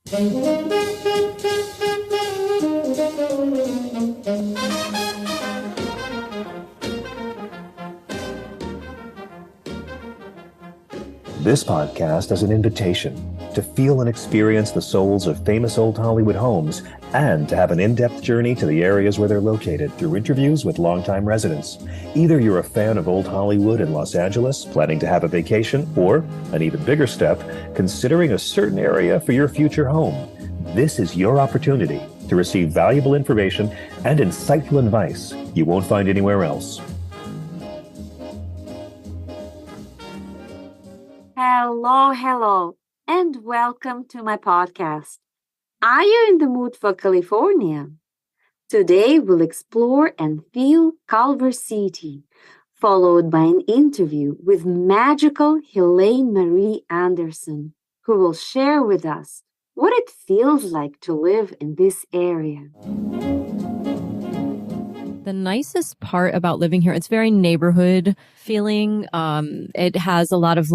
This podcast is an invitation to feel and experience the souls of famous old Hollywood homes and to have an in-depth journey to the areas where they're located through interviews with longtime residents. Either you're a fan of old Hollywood in Los Angeles, planning to have a vacation, or, an even bigger step, considering a certain area for your future home. This is your opportunity to receive valuable information and insightful advice you won't find anywhere else. Hello, and welcome to my podcast. Are you in the mood for California? Today we'll explore and feel Culver City, followed by an interview with magical Helane Marie Anderson, who will share with us what it feels like to live in this area. The nicest part about living here, it's very neighborhood feeling. It has a lot of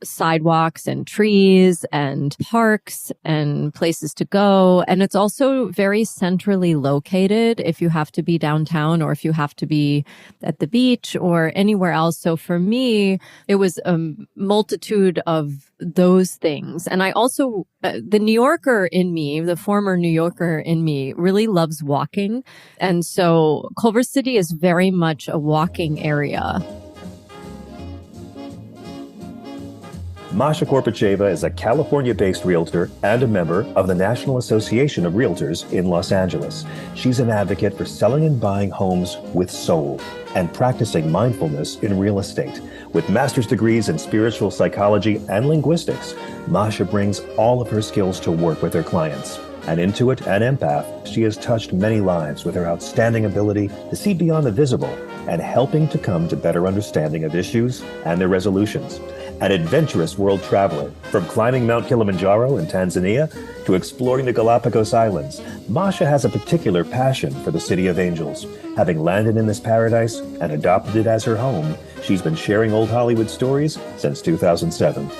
sidewalks and trees and parks and places to go. And it's also very centrally located if you have to be downtown or if you have to be at the beach or anywhere else. So for me, it was a multitude of those things. And I also, the New Yorker in me, the former New Yorker in me really loves walking. And so Culver City is very much a walking area. Masha Korpacheva is a California-based realtor and a member of the National Association of Realtors in Los Angeles. She's an advocate for selling and buying homes with soul and practicing mindfulness in real estate. With master's degrees in spiritual psychology and linguistics, Masha brings all of her skills to work with her clients. An intuit and empath, she has touched many lives with her outstanding ability to see beyond the visible and helping to come to better understanding of issues and their resolutions. An adventurous world traveler, from climbing Mount Kilimanjaro in Tanzania to exploring the Galapagos Islands, Masha has a particular passion for the City of Angels. Having landed in this paradise and adopted it as her home, she's been sharing old Hollywood stories since 2007.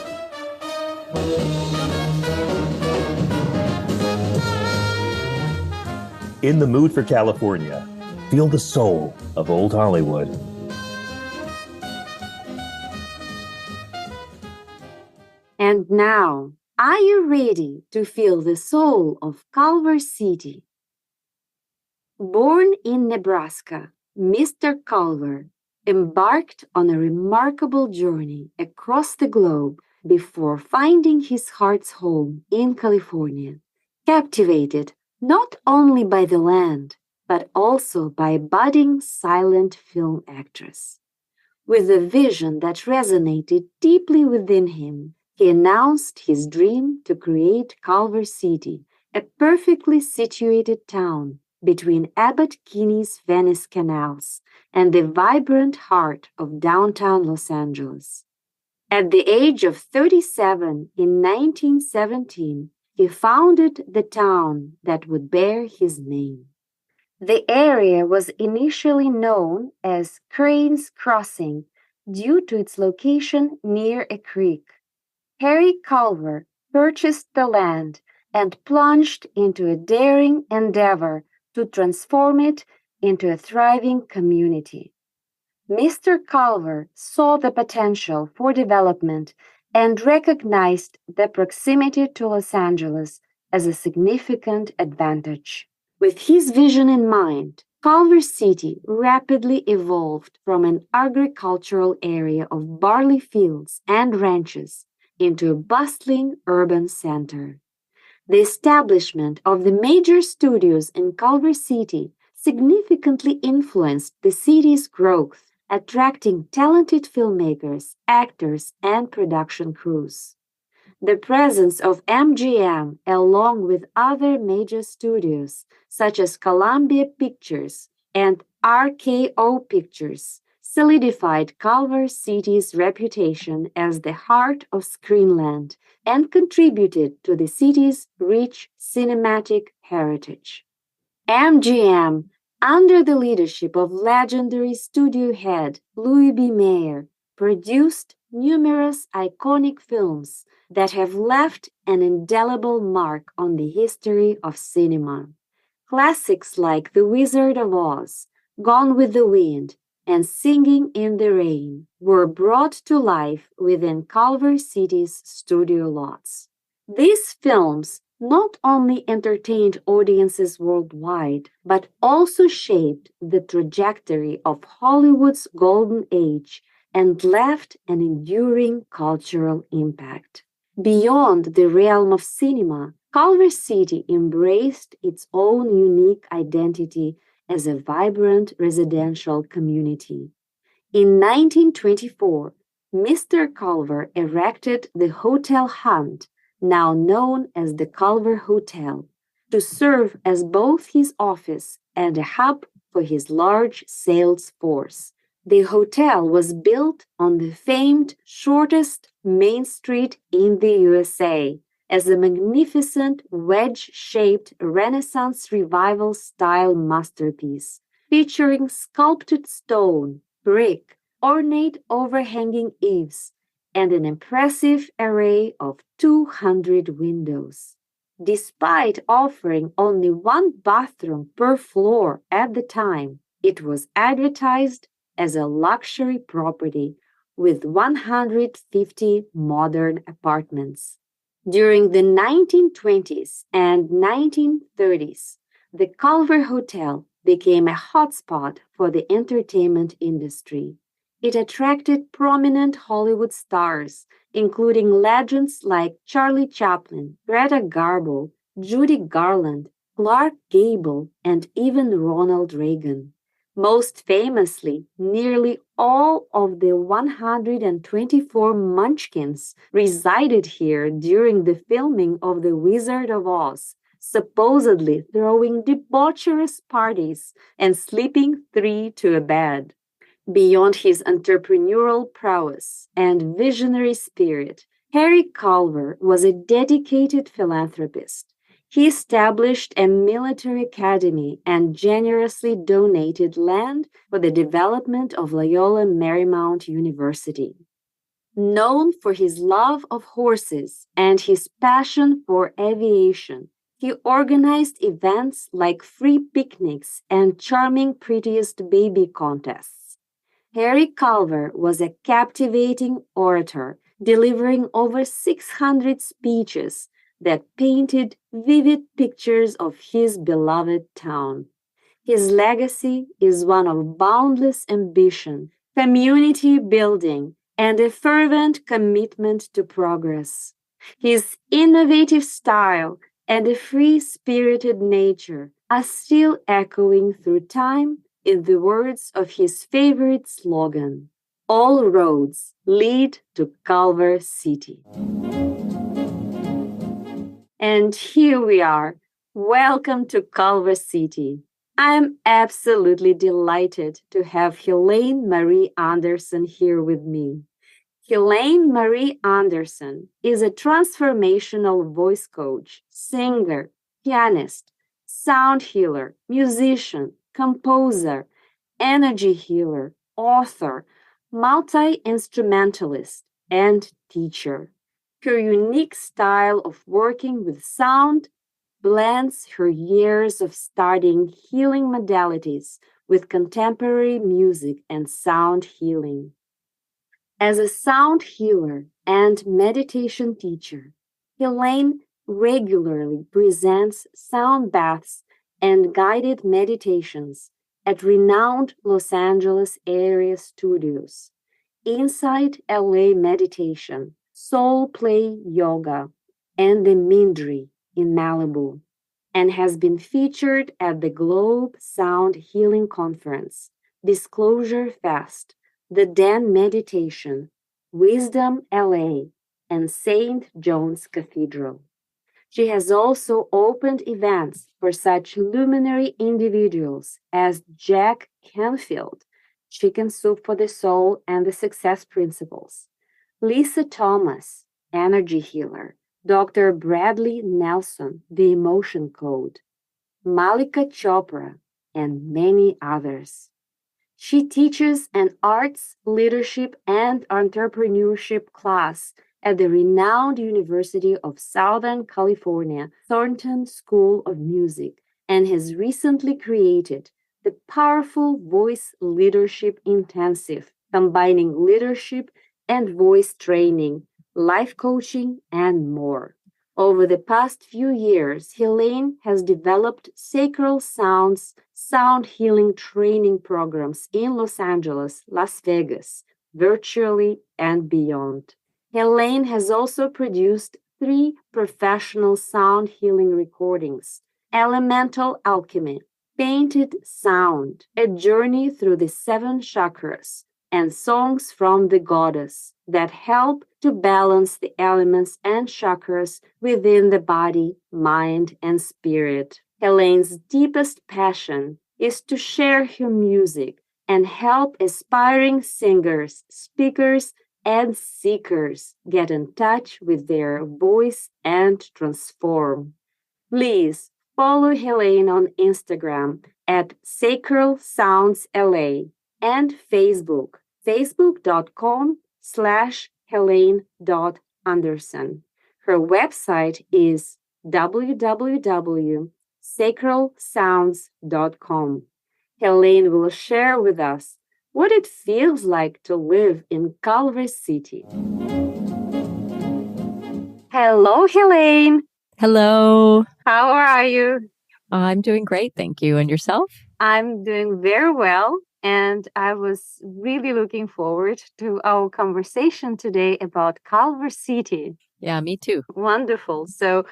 In the mood for California, feel the soul of old Hollywood. And now, are you ready to feel the soul of Culver City? Born in Nebraska, Mr. Culver embarked on a remarkable journey across the globe before finding his heart's home in California, captivated not only by the land, but also by a budding silent film actress. With a vision that resonated deeply within him, he announced his dream to create Culver City, a perfectly situated town between Abbot Kinney's Venice canals and the vibrant heart of downtown Los Angeles. At the age of 37 in 1917, he founded the town that would bear his name. The area was initially known as Crane's Crossing due to its location near a creek. Harry Culver purchased the land and plunged into a daring endeavor to transform it into a thriving community. Mr. Culver saw the potential for development and recognized the proximity to Los Angeles as a significant advantage. With his vision in mind, Culver City rapidly evolved from an agricultural area of barley fields and ranches into a bustling urban center. The establishment of the major studios in Culver City significantly influenced the city's growth, attracting talented filmmakers, actors, and production crews. The presence of MGM, along with other major studios such as Columbia Pictures and RKO Pictures, solidified Culver City's reputation as the heart of Screenland and contributed to the city's rich cinematic heritage. MGM, under the leadership of legendary studio head Louis B. Mayer, produced numerous iconic films that have left an indelible mark on the history of cinema. Classics like The Wizard of Oz, Gone with the Wind, and Singing in the Rain were brought to life within Culver City's studio lots. These films not only entertained audiences worldwide, but also shaped the trajectory of Hollywood's golden age and left an enduring cultural impact. Beyond the realm of cinema, Culver City embraced its own unique identity as a vibrant residential community. In 1924, Mr. Culver erected the Hotel Hunt, now known as the Culver Hotel, to serve as both his office and a hub for his large sales force. The hotel was built on the famed shortest main street in the USA as a magnificent wedge-shaped Renaissance Revival-style masterpiece, featuring sculpted stone, brick, ornate overhanging eaves, and an impressive array of 200 windows. Despite offering only one bathroom per floor at the time, it was advertised as a luxury property with 150 modern apartments. During the 1920s and 1930s, the Culver Hotel became a hotspot for the entertainment industry. It attracted prominent Hollywood stars, including legends like Charlie Chaplin, Greta Garbo, Judy Garland, Clark Gable, and even Ronald Reagan. Most famously, nearly all of the 124 Munchkins resided here during the filming of The Wizard of Oz, supposedly throwing debaucherous parties and sleeping three to a bed. Beyond his entrepreneurial prowess and visionary spirit, Harry Culver was a dedicated philanthropist. He established a military academy and generously donated land for the development of Loyola Marymount University. Known for his love of horses and his passion for aviation, he organized events like free picnics and charming prettiest baby contests. Harry Culver was a captivating orator, delivering over 600 speeches that painted vivid pictures of his beloved town. His legacy is one of boundless ambition, community building, and a fervent commitment to progress. His innovative style and a free-spirited nature are still echoing through time in the words of his favorite slogan, "All roads lead to Culver City." And here we are. Welcome to Culver City. I am absolutely delighted to have Helane Marie Anderson here with me. Helane Marie Anderson is a transformational voice coach, singer, pianist, sound healer, musician, composer, energy healer, author, multi-instrumentalist, and teacher. Her unique style of working with sound blends her years of studying healing modalities with contemporary music and sound healing. As a sound healer and meditation teacher, Helane regularly presents sound baths and guided meditations at renowned Los Angeles area studios, InsightLA Meditation, SoulPlay Yoga, and the Mindry in Malibu, and has been featured at the Globe Sound Healing Conference, Disclosure Fest, the Den Meditation, WisdomeLA, and St. John's Cathedral. She has also opened events for such luminary individuals as Jack Canfield, Chicken Soup for the Soul and the Success Principles, Lisa Thomas, Energy Healer, Dr. Bradley Nelson, The Emotion Code, Malika Chopra, and many others. She teaches an arts, leadership, and entrepreneurship class at the renowned University of Southern California, Thornton School of Music, and has recently created the powerful Voice Leadership Intensive, combining leadership and voice training, life coaching, and more. Over the past few years, Helane has developed sacral sounds, sound healing training programs in Los Angeles, Las Vegas, virtually and beyond. Helane has also produced 3 professional sound healing recordings: Elemental Alchemy, Painted Sound, A Journey Through the 7 Chakras, and Songs from the Goddess that help to balance the elements and chakras within the body, mind, and spirit. Helane's deepest passion is to share her music and help aspiring singers, speakers, and seekers get in touch with their voice and transform. Please follow Helane on Instagram at Sacral Sounds LA and Facebook, facebook.com/Helane.Anderson. Her website is www.sacralsounds.com. Helane will share with us what it feels like to live in Culver City. Hello, Helane. Hello. How are you? I'm doing great, thank you. And yourself? I'm doing very well, and I was really looking forward to our conversation today about Culver City. Yeah, me too. Wonderful. So,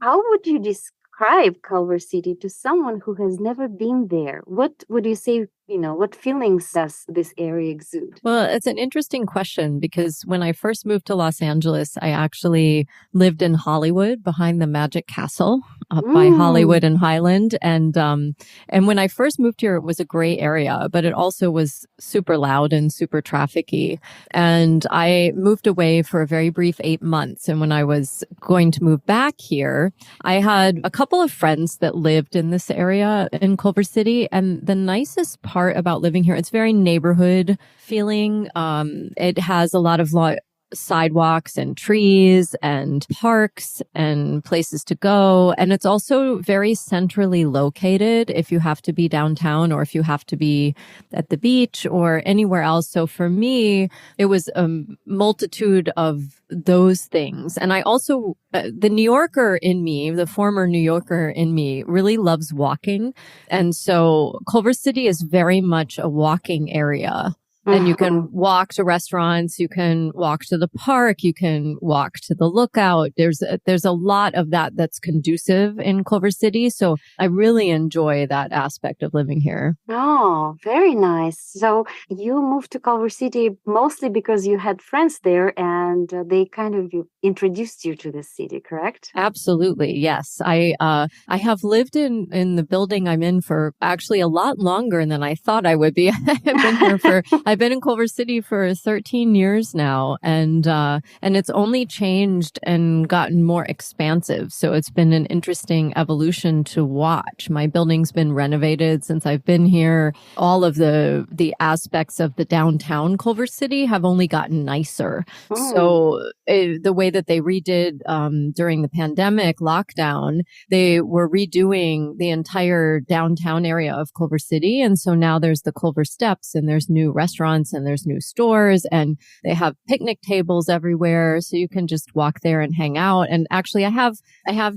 how would you describe Culver City to someone who has never been there? What would you say, what feelings does this area exude? Well, it's an interesting question because when I first moved to Los Angeles, I actually lived in Hollywood behind the Magic Castle up by Hollywood and Highland. And when I first moved here, it was a gray area, but it also was super loud and super trafficky. And I moved away for a very brief 8 months. And when I was going to move back here, I had a couple of friends that lived in this area in Culver City. And the nicest part about living here, it's very neighborhood feeling. It has a lot of sidewalks and trees and parks and places to go. And it's also very centrally located if you have to be downtown or if you have to be at the beach or anywhere else. So for me, it was a multitude of those things. And I also, the New Yorker in me, the former New Yorker in me really loves walking. And so Culver City is very much a walking area. And you can walk to restaurants, you can walk to the park, you can walk to the lookout. There's a lot of that that's conducive in Culver City. So I really enjoy that aspect of living here. Oh, very nice. So you moved to Culver City mostly because you had friends there and they kind of introduced you to the city, correct? Absolutely. Yes. I have lived in the building I'm in for actually a lot longer than I thought I would be. I've been in Culver City for 13 years now, and it's only changed and gotten more expansive. So it's been an interesting evolution to watch. My building's been renovated since I've been here. All of the aspects of the downtown Culver City have only gotten nicer. So the way that they redid during the pandemic lockdown, they were redoing the entire downtown area of Culver City, and so now there's the Culver Steps, and there's new restaurants and there's new stores, and they have picnic tables everywhere, so you can just walk there and hang out. And actually, I have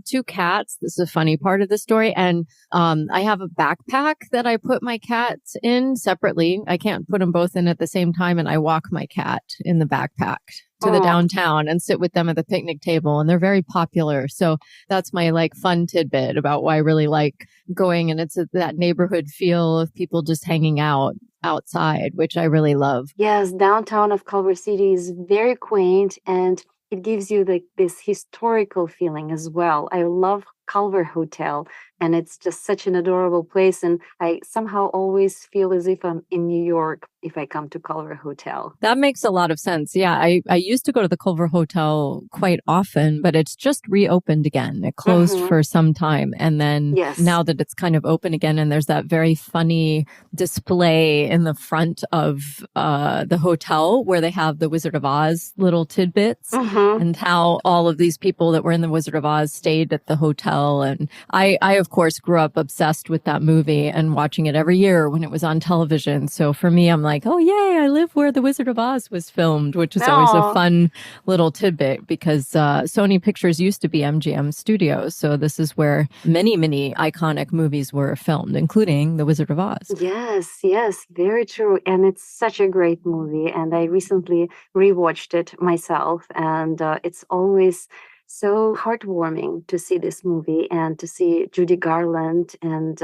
2 cats. This is a funny part of the story, and I have a backpack that I put my cats in separately. I can't put them both in at the same time, and I walk my cat in the backpack to the downtown and sit with them at the picnic table, and they're very popular. So that's my fun tidbit about why I really like going, and it's that neighborhood feel of people just hanging out outside, which I really love. Yes, downtown of Culver City is very quaint and it gives you this historical feeling as well. I love Culver Hotel. And it's just such an adorable place. And I somehow always feel as if I'm in New York if I come to Culver Hotel. That makes a lot of sense. Yeah, I used to go to the Culver Hotel quite often, but it's just reopened again. It closed for some time. And then now that it's kind of open again, and there's that very funny display in the front of the hotel where they have the Wizard of Oz little tidbits and how all of these people that were in the Wizard of Oz stayed at the hotel. And I of course, grew up obsessed with that movie and watching it every year when it was on television. So for me, I'm like, oh, yay, I live where the Wizard of Oz was filmed, which is always a fun little tidbit because Sony Pictures used to be MGM Studios. So this is where many, many iconic movies were filmed, including The Wizard of Oz. Yes, very true. And it's such a great movie. And I recently rewatched it myself. And it's always so heartwarming to see this movie and to see Judy Garland. And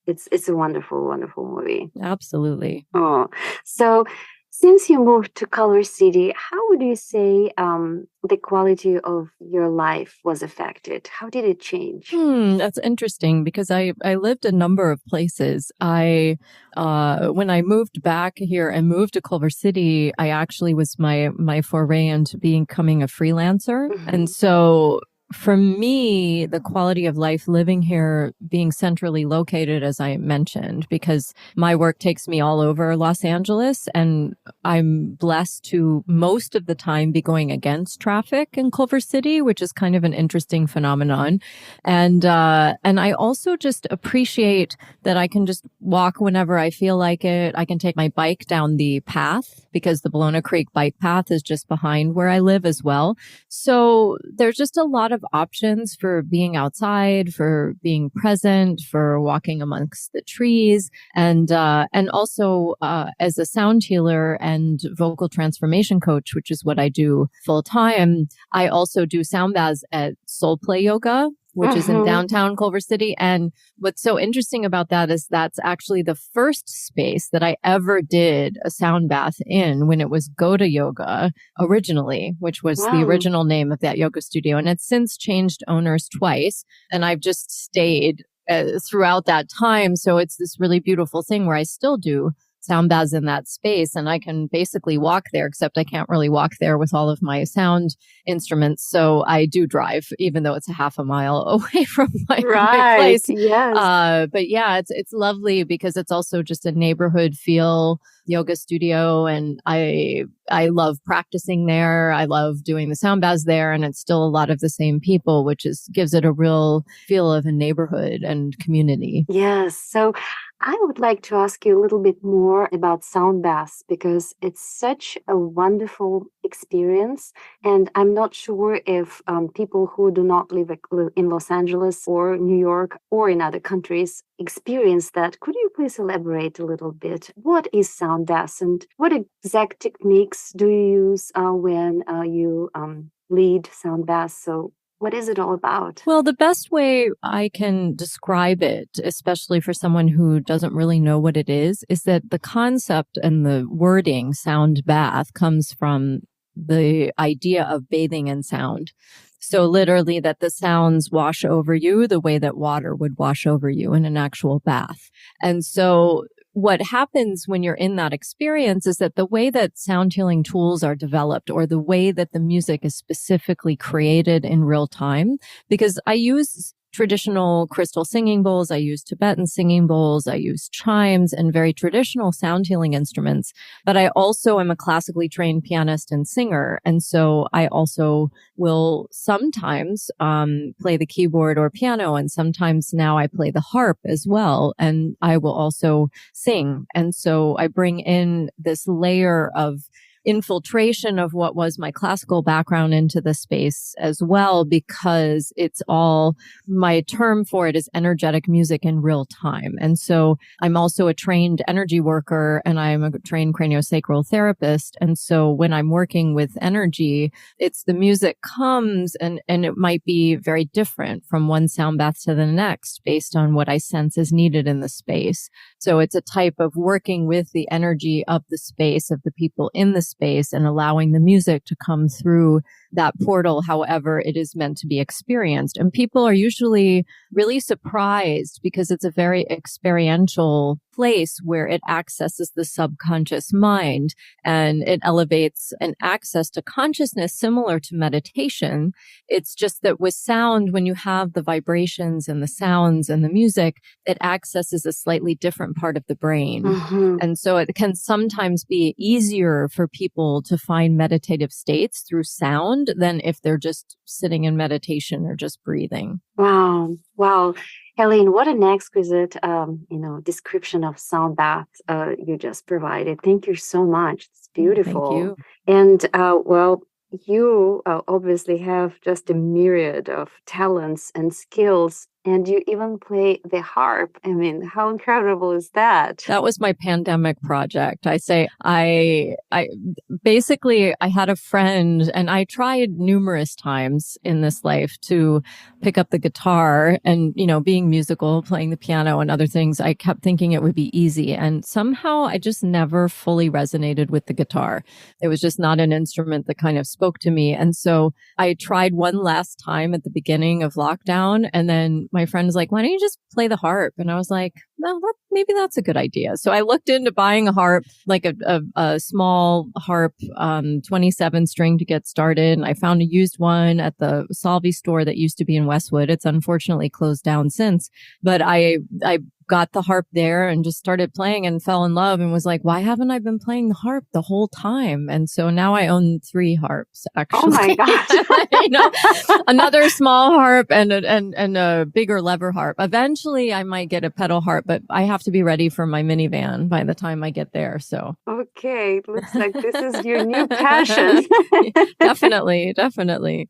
it's a wonderful, wonderful movie. Absolutely. Oh, so since you moved to Culver City, how would you say the quality of your life was affected? How did it change? That's interesting because I lived a number of places. When I moved back here and moved to Culver City, I actually was my foray into becoming a freelancer. And so for me, the quality of life living here, being centrally located, as I mentioned, because my work takes me all over Los Angeles, and I'm blessed to most of the time be going against traffic in Culver City, which is kind of an interesting phenomenon. And I also just appreciate that I can just walk whenever I feel like it. I can take my bike down the path because the Bologna Creek bike path is just behind where I live as well. So there's just a lot of options for being outside, for being present, for walking amongst the trees, and also as a sound healer and vocal transformation coach, which is what I do full time. I also do sound baths at SoulPlay Yoga, which is in downtown Culver City. And what's so interesting about that is that's actually the first space that I ever did a sound bath in when it was Goda Yoga originally, which was the original name of that yoga studio. And it's since changed owners twice. And I've just stayed throughout that time. So it's this really beautiful thing where I still do sound baths in that space, and I can basically walk there, except I can't really walk there with all of my sound instruments. So I do drive, even though it's a half a mile away from my place. Yes. But yeah, it's lovely because it's also just a neighborhood feel yoga studio, and I love practicing there. I love doing the sound baths there, and it's still a lot of the same people, which gives it a real feel of a neighborhood and community. Yes. So I would like to ask you a little bit more about sound baths because it's such a wonderful experience. And I'm not sure if people who do not live in Los Angeles or New York or in other countries experience that. Could you please elaborate a little bit? What is sound baths and what exact techniques do you use when you lead sound baths? So what is it all about? Well, the best way I can describe it, especially for someone who doesn't really know what it is that the concept and the wording sound bath comes from the idea of bathing in sound. So literally that the sounds wash over you the way that water would wash over you in an actual bath. And so what happens when you're in that experience is that the way that sound healing tools are developed, or the way that the music is specifically created in real time, because I use traditional crystal singing bowls, I use Tibetan singing bowls, I use chimes and very traditional sound healing instruments. But I also am a classically trained pianist and singer. And so I also will sometimes play the keyboard or piano. And sometimes now I play the harp as well. And I will also sing. And so I bring in this layer of infiltration of what was my classical background into the space as well, because it's all, my term for it is energetic music in real time. And so I'm also a trained energy worker, and I'm a trained craniosacral therapist. And so when I'm working with energy, it's the music comes and it might be very different from one sound bath to the next based on what I sense is needed in the space. So it's a type of working with the energy of the space, of the people in the space and allowing the music to come through that portal, however it is meant to be experienced. And people are usually really surprised because it's a very experiential place where it accesses the subconscious mind and it elevates an access to consciousness similar to meditation. It's just that with sound, when you have the vibrations and the sounds and the music, it accesses a slightly different part of the brain. And so it can sometimes be easier for people to find meditative states through sound than if they're just sitting in meditation or just breathing. Wow. Wow. Helene, what an exquisite, description of sound bath you just provided. Thank you so much. It's beautiful. Thank you. And you obviously have just a myriad of talents and skills, and you even play the harp. I mean, how incredible is that? That was my pandemic project. I basically had a friend, and I tried numerous times in this life to pick up the guitar and, being musical, playing the piano and other things. I kept thinking it would be easy. And somehow I just never fully resonated with the guitar. It was just not an instrument that kind of spoke to me. And so I tried one last time at the beginning of lockdown. And then my friend was like, why don't you just play the harp? And I was like, no, maybe that's a good idea. So I looked into buying a harp, like a small harp, 27 string to get started. And I found a used one at the Solvay store that used to be in Westwood. It's unfortunately closed down since, but I got the harp there and just started playing and fell in love and was like, why haven't I been playing the harp the whole time? And so now I own 3 harps, actually. Oh my gosh. Another small harp and a bigger lever harp. Eventually I might get a pedal harp, but I have to be ready for my minivan by the time I get there. So. Okay. It looks like this is your new passion. Definitely.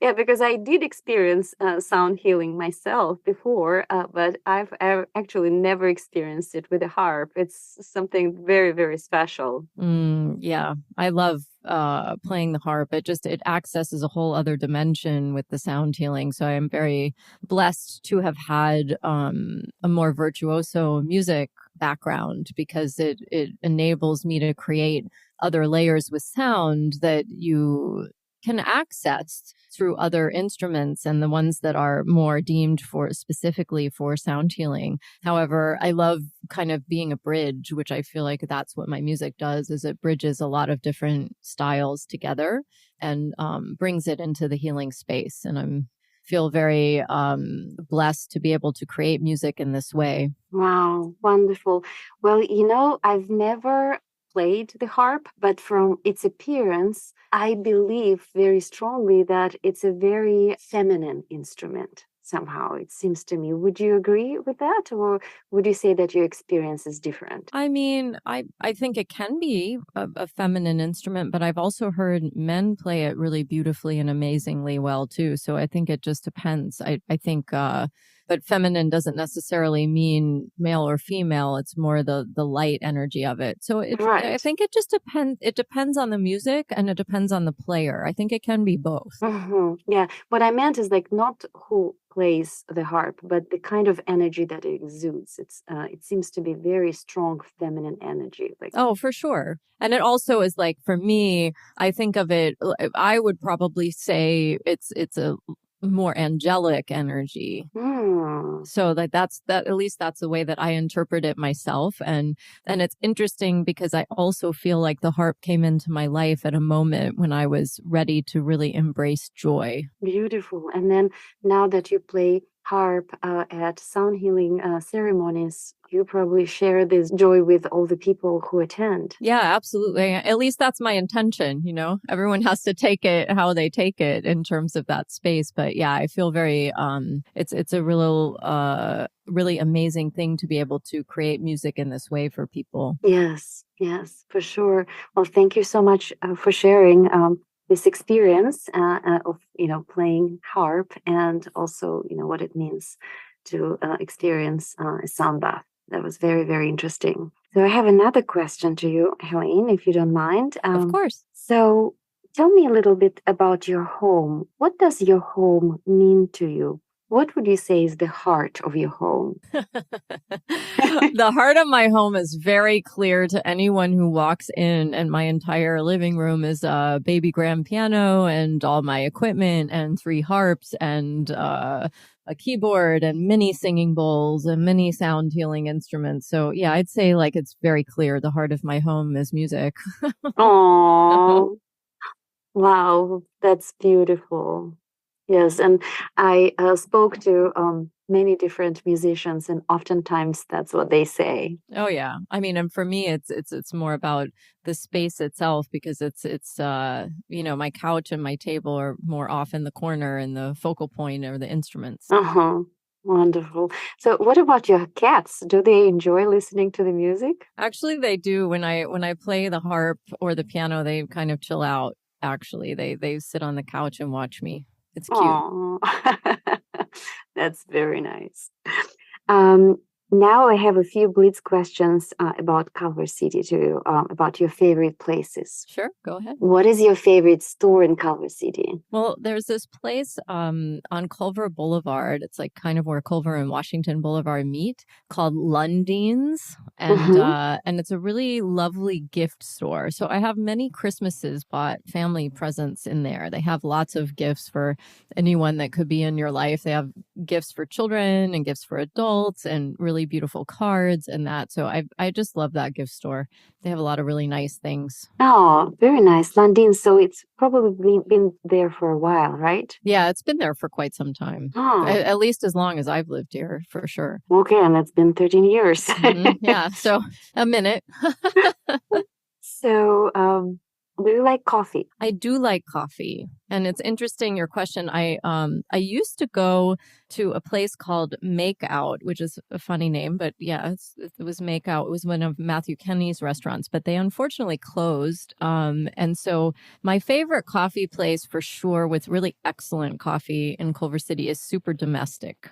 Yeah, because I did experience sound healing myself before, but I've actually never experienced it with a harp. It's something very, very special. Yeah, I love playing the harp. It accesses a whole other dimension with the sound healing. So I am very blessed to have had a more virtuoso music background because it enables me to create other layers with sound that you can access through other instruments and the ones that are more deemed for specifically for sound healing. However, I love kind of being a bridge, which I feel like that's what my music does, is it bridges a lot of different styles together and brings it into the healing space. And I'm feel very blessed to be able to create music in this way. Wow, wonderful. Well, I've never played the harp, but from its appearance, I believe very strongly that it's a very feminine instrument. Somehow, it seems to me. Would you agree with that? Or would you say that your experience is different? I mean, I think it can be a feminine instrument, but I've also heard men play it really beautifully and amazingly well, too. So I think it just depends. I think, but feminine doesn't necessarily mean male or female. It's more the light energy of it. So Right. I think it just depends. It depends on the music and it depends on the player. I think it can be both. Yeah. What I meant is like not who plays the harp, but the kind of energy that it exudes. It seems to be very strong feminine energy. Oh, for sure. And it also is like, for me, I think of it, I would probably say it's a more angelic energy. So that's at least that's the way that I interpret it myself. And it's interesting because I also feel like the harp came into my life at a moment when I was ready to really embrace joy. Beautiful. And then now that you play harp at sound healing ceremonies, you probably share this joy with all the people who attend. Yeah, absolutely. At least that's my intention. Everyone has to take it how they take it in terms of that space. But yeah, I feel very, it's a real, really amazing thing to be able to create music in this way for people. Yes, for sure. Well, thank you so much for sharing this experience of playing harp and also what it means to experience a sound bath. That was very, very interesting. So I have another question to you, Helene, if you don't mind. Of course. So tell me a little bit about your home. What does your home mean to you? what would you say is the heart of your home? The heart of my home is very clear to anyone who walks in, and my entire living room is a baby grand piano and all my equipment and 3 harps and a keyboard and many singing bowls and many sound healing instruments. So yeah, I'd say like it's very clear the heart of my home is music. Oh, wow, that's beautiful. Yes, and I spoke to many different musicians, and oftentimes that's what they say. Oh yeah. I mean, and for me it's more about the space itself, because it's my couch and my table are more off in the corner, and the focal point are the instruments. Uh-huh. Wonderful. So what about your cats? Do they enjoy listening to the music? Actually, they do. When I play the harp or the piano, they kind of chill out. Actually, they sit on the couch and watch me. It's cute. Oh, that's very nice. Um, Now I have a few blitz questions about Culver City to you, about your favorite places. Sure, go ahead. What is your favorite store in Culver City? Well, there's this place on Culver Boulevard. It's like kind of where Culver and Washington Boulevard meet, called Lundine's, and it's a really lovely gift store. So I have many Christmases bought family presents in there. They have lots of gifts for anyone that could be in your life. They have gifts for children and gifts for adults and really beautiful cards and that. So I just love that gift store. They have a lot of really nice things. Oh, very nice. Landin. So it's probably been there for a while, right? Yeah, it's been there for quite some time. Oh, At least as long as I've lived here, for sure. okay. And it's been 13 years. Yeah, so a minute. So, do you like coffee? I do like coffee. And it's interesting, your question. I used to go to a place called Makeout, which is a funny name, but yeah, it was Makeout. It was one of Matthew Kenny's restaurants, but they unfortunately closed. And so my favorite coffee place for sure with really excellent coffee in Culver City is Super Domestic.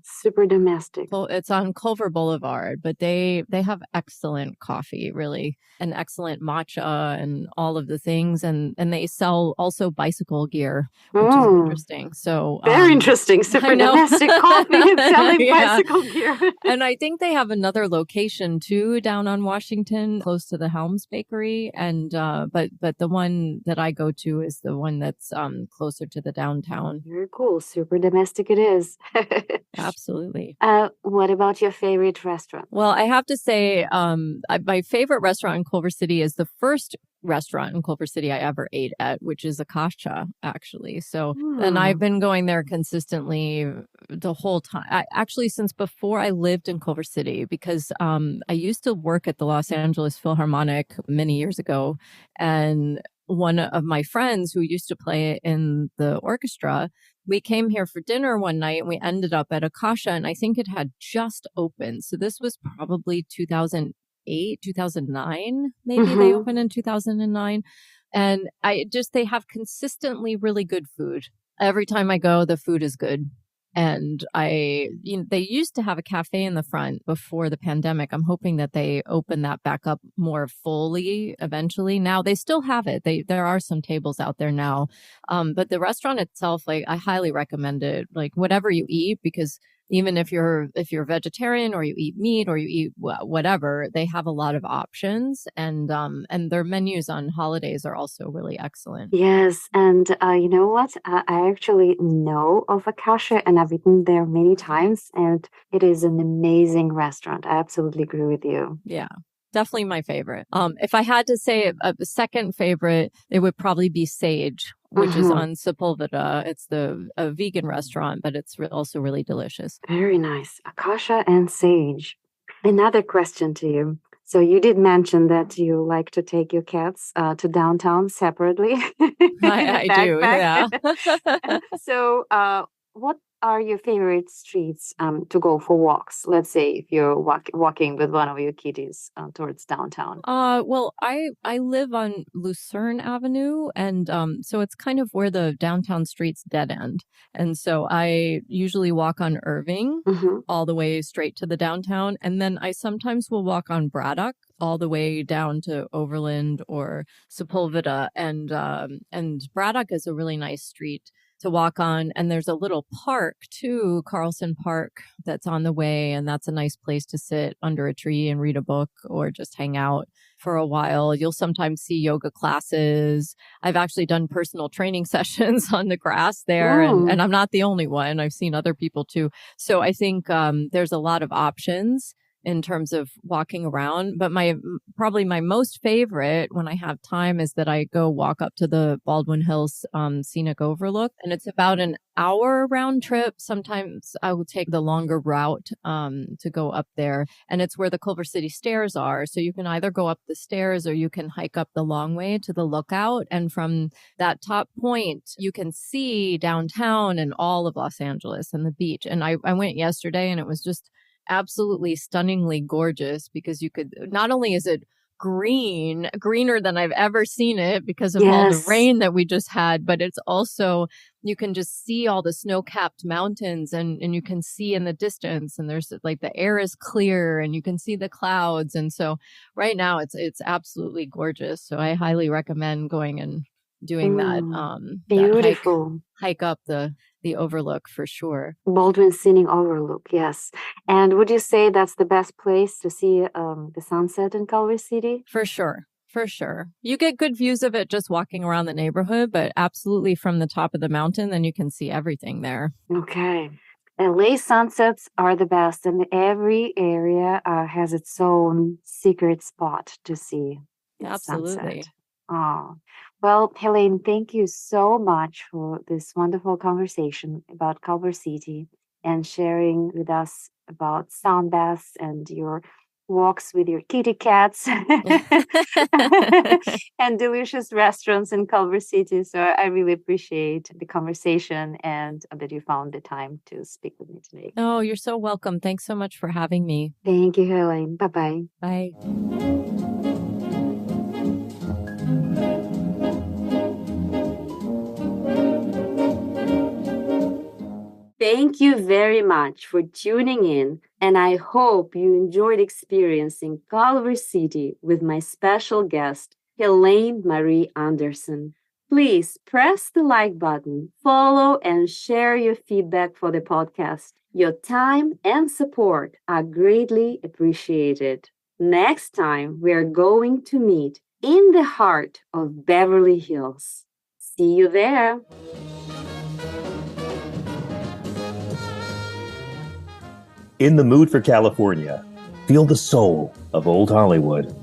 Super Domestic. Well, it's on Culver Boulevard, but they have excellent coffee, really, and excellent matcha and all of the things. And they sell also bicycle gear, which is interesting. So very interesting. Super Domestic coffee and selling bicycle gear. And I think they have another location too down on Washington, close to the Helms Bakery. And but the one that I go to is the one that's closer to the downtown. Very cool. Super Domestic it is. Absolutely. What about your favorite restaurant? Well, I have to say, my favorite restaurant in Culver City is the first restaurant in Culver City I ever ate at, which is Akasha, actually. So, and I've been going there consistently the whole time. Actually, since before I lived in Culver City, because I used to work at the Los Angeles Philharmonic many years ago, and one of my friends who used to play in the orchestra, we came here for dinner one night and we ended up at Akasha, and I think it had just opened. So this was probably 2008, 2009, maybe they opened in 2009. And they have consistently really good food. Every time I go, the food is good. And they used to have a cafe in the front before the pandemic. I'm hoping that they open that back up more fully eventually. Now they still have it. There are some tables out there now. But the restaurant itself, like, I highly recommend it. Like, whatever you eat, because even if you're vegetarian or you eat meat or you eat whatever, they have a lot of options, and their menus on holidays are also really excellent. Yes, and you know what? I actually know of Akasha, and I've eaten there many times, and it is an amazing restaurant. I absolutely agree with you. Yeah. Definitely my favorite. If I had to say a second favorite, it would probably be Sage, which is on Sepulveda. It's a vegan restaurant, but it's also really delicious. Very nice. Akasha and Sage. Another question to you. So you did mention that you like to take your cats to downtown separately. I do, yeah. So what are your favorite streets to go for walks? Let's say if you're walking with one of your kitties towards downtown. Well, I live on Lucerne Avenue, and so it's kind of where the downtown streets dead end. And so I usually walk on Irving all the way straight to the downtown, and then I sometimes will walk on Braddock all the way down to Overland or Sepulveda, and Braddock is a really nice street to walk on. And there's a little park too, Carlson Park, that's on the way. And that's a nice place to sit under a tree and read a book or just hang out for a while. You'll sometimes see yoga classes. I've actually done personal training sessions on the grass there. And I'm not the only one. I've seen other people too. So I think there's a lot of options in terms of walking around. But probably my most favorite when I have time is that I go walk up to the Baldwin Hills scenic overlook. And it's about an hour round trip. Sometimes I will take the longer route to go up there. And it's where the Culver City stairs are. So you can either go up the stairs or you can hike up the long way to the lookout. And from that top point, you can see downtown and all of Los Angeles and the beach. And I went yesterday and it was just absolutely stunningly gorgeous because you could, not only is it greener than I've ever seen it because of all the rain that we just had, but it's also, you can just see all the snow-capped mountains and you can see in the distance, and there's like the air is clear and you can see the clouds. And so right now it's absolutely gorgeous. So I highly recommend going and doing that beautiful hike up the overlook for sure. Baldwin Scenic Overlook, yes. And would you say that's the best place to see the sunset in Culver City? For sure. For sure. You get good views of it just walking around the neighborhood, but absolutely from the top of the mountain, then you can see everything there. Okay. LA sunsets are the best, and every area has its own secret spot to see. Absolutely. Sunset. Oh, well, Helane, thank you so much for this wonderful conversation about Culver City and sharing with us about sound baths and your walks with your kitty cats and delicious restaurants in Culver City. So I really appreciate the conversation and that you found the time to speak with me today. Oh, you're so welcome. Thanks so much for having me. Thank you, Helane. Bye-bye. Bye. Thank you very much for tuning in, and I hope you enjoyed experiencing Culver City with my special guest, Helane Marie Anderson. Please press the like button, follow, and share your feedback for the podcast. Your time and support are greatly appreciated. Next time, we are going to meet in the heart of Beverly Hills. See you there. In the mood for California, feel the soul of Old Hollywood.